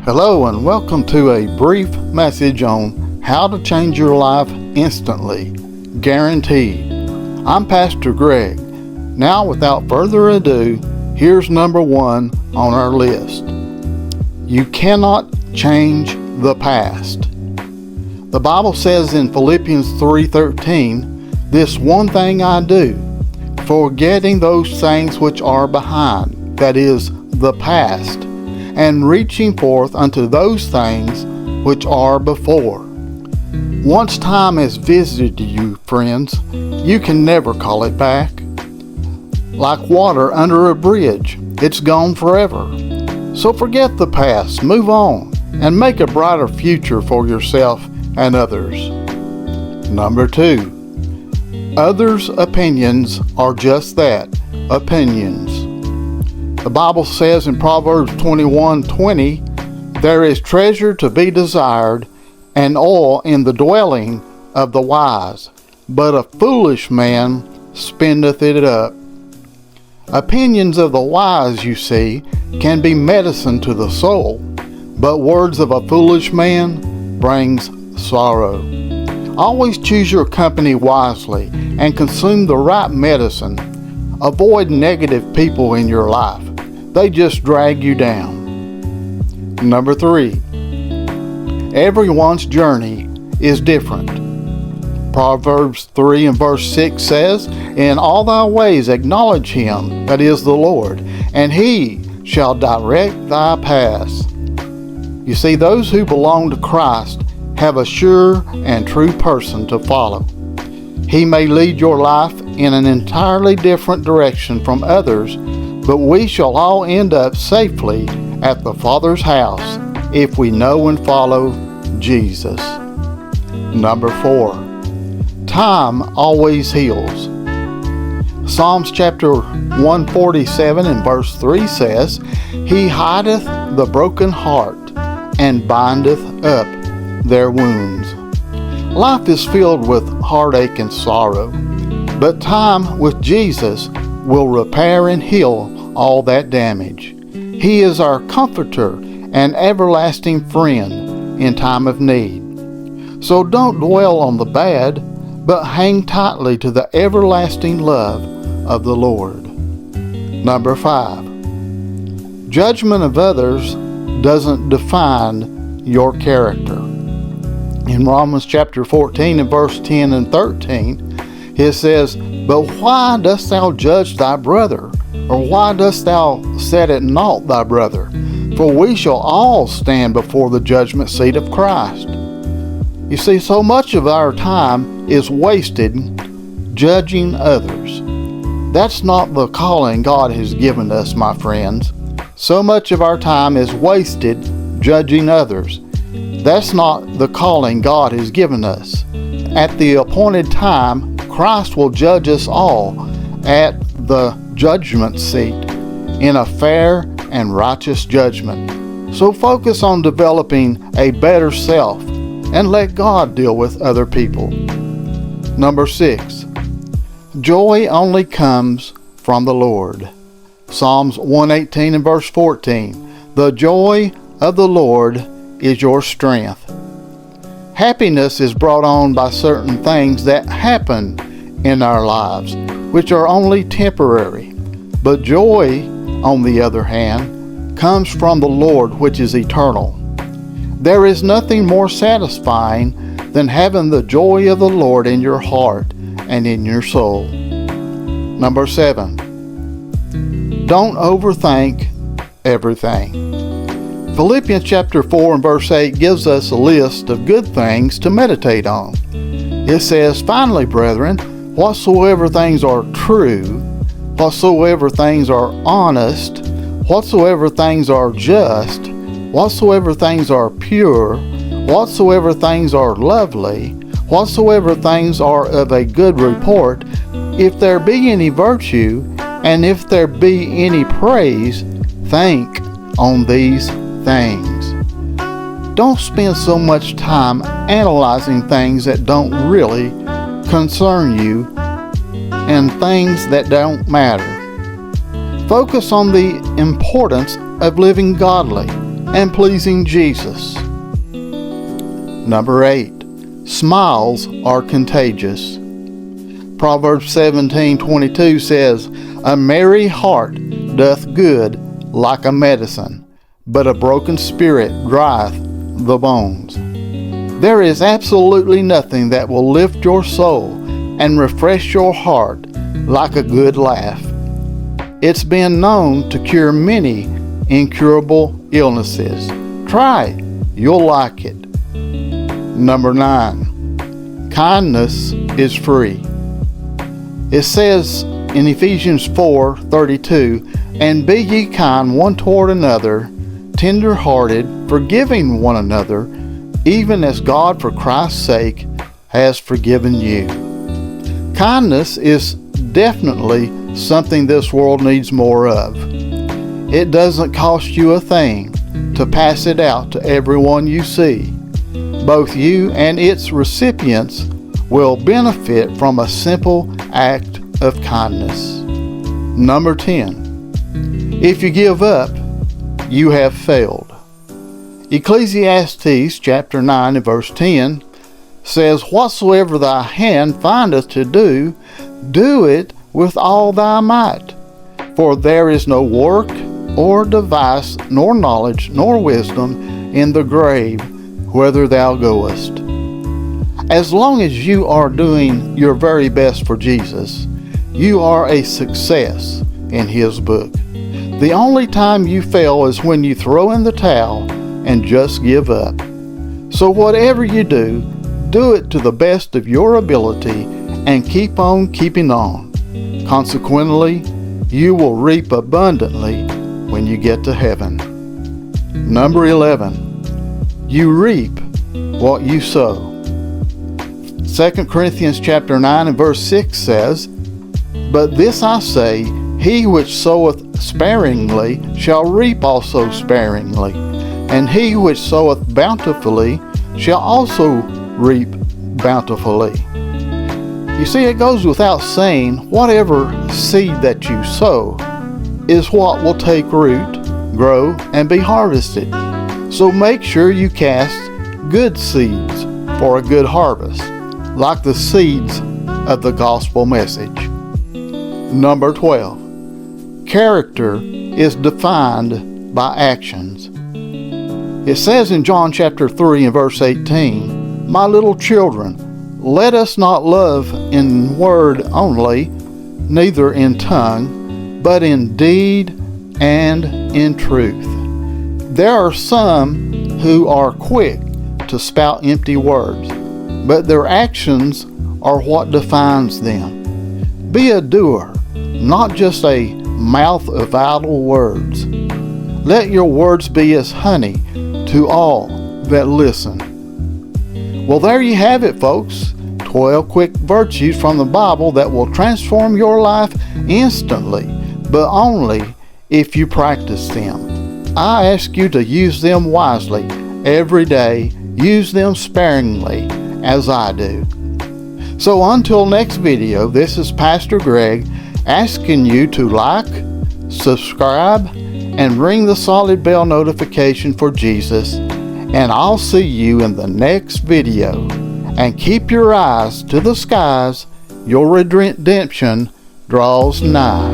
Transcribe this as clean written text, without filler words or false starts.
Hello and welcome to a brief message on how to change your life instantly, guaranteed. I'm Pastor Greg. Now without further ado, here's number 1 on our list. You cannot change the past. The Bible says in Philippians 3:13, "This one thing I do, forgetting those things which are behind," that is, the past, "and reaching forth unto those things which are before." Once time has visited you, friends, you can never call it back. Like water under a bridge, it's gone forever. So forget the past, move on, and make a brighter future for yourself and others. Number 2, others' opinions are just that, opinions. The Bible says in Proverbs 21:20, "There is treasure to be desired, and oil in the dwelling of the wise, but a foolish man spendeth it up." Opinions of the wise, you see, can be medicine to the soul, but words of a foolish man brings sorrow. Always choose your company wisely and consume the right medicine. Avoid negative people in your life. They just drag you down. Number 3, everyone's journey is different. Proverbs 3 and verse 6 says, "In all thy ways acknowledge him, that is the Lord, and he shall direct thy paths." You see, those who belong to Christ have a sure and true person to follow. He may lead your life in an entirely different direction from others, but we shall all end up safely at the Father's house if we know and follow Jesus. Number 4, time always heals. Psalms chapter 147 and verse 3 says, "He hideth the broken heart and bindeth up their wounds." Life is filled with heartache and sorrow, but time with Jesus will repair and heal all that damage. He is our comforter and everlasting friend in time of need. So don't dwell on the bad, but hang tightly to the everlasting love of the Lord. Number 5, judgment of others doesn't define your character. In Romans chapter 14 and verse 10 and 13, it says, "But why dost thou judge thy brother? Or why dost thou set at naught thy brother? For we shall all stand before the judgment seat of Christ." You see, so much of our time is wasted judging others. That's not the calling God has given us, my friends. So much of our time is wasted judging others. That's not the calling God has given us. At the appointed time, Christ will judge us all at the judgment seat in a fair and righteous judgment. So focus on developing a better self and let God deal with other people. Number 6, joy only comes from the Lord. Psalms 118 and verse 14, "The joy of the Lord is your strength." Happiness is brought on by certain things that happen in our lives, which are only temporary. But joy, on the other hand, comes from the Lord, which is eternal. There is nothing more satisfying than having the joy of the Lord in your heart and in your soul. Number 7, don't overthink everything. Philippians chapter 4 and verse 8 gives us a list of good things to meditate on. It says, "Finally, brethren, whatsoever things are true, whatsoever things are honest, whatsoever things are just, whatsoever things are pure, whatsoever things are lovely, whatsoever things are of a good report, if there be any virtue, and if there be any praise, think on these things." Don't spend so much time analyzing things that don't really concern you and things that don't matter. Focus on the importance of living godly, and pleasing Jesus. Number 8. Smiles are contagious. Proverbs 17:22 says, "A merry heart doth good like a medicine, but a broken spirit drieth the bones." There is absolutely nothing that will lift your soul and refresh your heart like a good laugh. It's been known to cure many incurable illnesses. Try it. You'll like it. Number 9. Kindness is free. It says in Ephesians 4:32, "And be ye kind one toward another, tender-hearted, forgiving one another, even as God for Christ's sake has forgiven you." Kindness is definitely something this world needs more of. It doesn't cost you a thing to pass it out to everyone you see. Both you and its recipients will benefit from a simple act of kindness. Number 10. If you give up, you have failed. Ecclesiastes chapter 9 and verse 10 says, "Whatsoever thy hand findeth to do, do it with all thy might. For there is no work or device, nor knowledge, nor wisdom in the grave whither thou goest." As long as you are doing your very best for Jesus, you are a success in His book. The only time you fail is when you throw in the towel and just give up. So whatever you do, do it to the best of your ability and keep on keeping on. Consequently, you will reap abundantly when you get to heaven. Number 11. You reap what you sow. 2 Corinthians chapter 9 and verse 6 says, "But this I say, he which soweth sparingly shall reap also sparingly, and he which soweth bountifully shall also reap bountifully." You see, it goes without saying, whatever seed that you sow is what will take root, grow, and be harvested. So make sure you cast good seeds for a good harvest, like the seeds of the gospel message. Number 12. Character is defined by actions. It says in John chapter 3 and verse 18, "My little children, let us not love in word only, neither in tongue, but in deed and in truth." There are some who are quick to spout empty words, but their actions are what defines them. Be a doer, not just a mouth of idle words. Let your words be as honey to all that listen. Well, there you have it, folks. 12 quick virtues from the Bible that will transform your life instantly, but only if you practice them. I ask you to use them wisely every day. Use them sparingly, as I do. So until next video, this is Pastor Greg asking you to like, subscribe, and ring the solid bell notification for Jesus. And I'll see you in the next video. And keep your eyes to the skies. Your redemption draws nigh.